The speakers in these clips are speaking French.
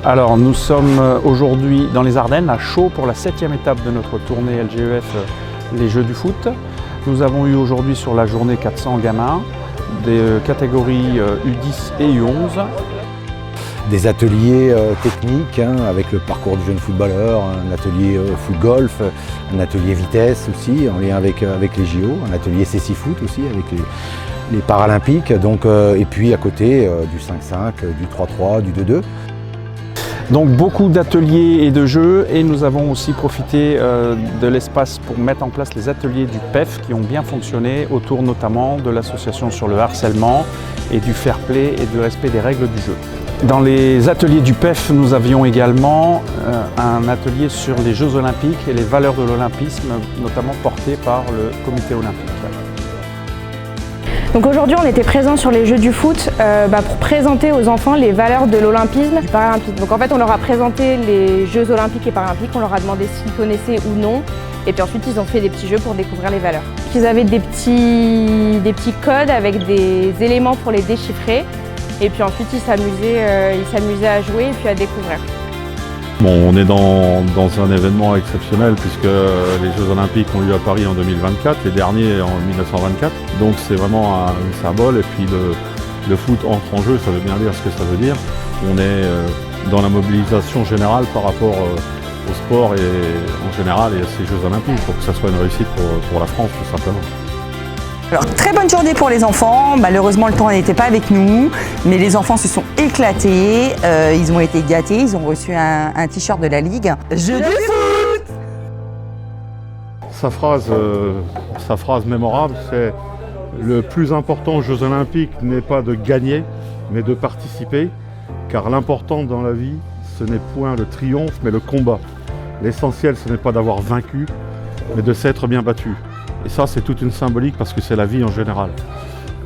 Alors nous sommes aujourd'hui dans les Ardennes, à Chaux, pour la 7e étape de notre tournée LGEF, les Jeux du foot. Nous avons eu aujourd'hui sur la journée 400 gamins des catégories U10 et U11. Des ateliers techniques avec le parcours du jeune footballeur, un atelier foot-golf, un atelier vitesse aussi en lien avec les JO, un atelier cécifoot aussi avec les Paralympiques, donc, et puis à côté du 5-5, du 3-3, du 2-2. Donc beaucoup d'ateliers et de jeux, et nous avons aussi profité de l'espace pour mettre en place les ateliers du PEF qui ont bien fonctionné autour notamment de l'association sur le harcèlement et du fair play et du respect des règles du jeu. Dans les ateliers du PEF, nous avions également un atelier sur les Jeux olympiques et les valeurs de l'olympisme, notamment porté par le comité olympique. Donc aujourd'hui, on était présents sur les Jeux du foot pour présenter aux enfants les valeurs de l'olympisme et du paralympisme. Donc en fait, on leur a présenté les Jeux olympiques et paralympiques, on leur a demandé s'ils connaissaient ou non, et puis ensuite ils ont fait des petits jeux pour découvrir les valeurs. Ils avaient des petits codes avec des éléments pour les déchiffrer, et puis ensuite ils s'amusaient à jouer et puis à découvrir. Bon, on est dans un événement exceptionnel puisque les Jeux Olympiques ont lieu à Paris en 2024, les derniers en 1924. Donc c'est vraiment un symbole, et puis le foot entre en jeu, ça veut bien dire ce que ça veut dire. On est dans la mobilisation générale par rapport au sport et en général et à ces Jeux Olympiques pour que ça soit une réussite pour la France tout simplement. Alors, très bonne journée pour les enfants. Malheureusement, le temps n'était pas avec nous, mais les enfants se sont éclatés. Ils ont été gâtés. Ils ont reçu un t-shirt de la Ligue. Jeux du foot. Sa phrase mémorable, c'est « Le plus important aux Jeux Olympiques n'est pas de gagner, mais de participer, car l'important dans la vie, ce n'est point le triomphe, mais le combat. L'essentiel, ce n'est pas d'avoir vaincu, mais de s'être bien battu. » Et ça, c'est toute une symbolique parce que c'est la vie en général.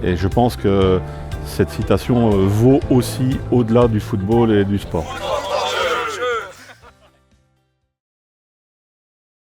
Et je pense que cette citation vaut aussi au-delà du football et du sport.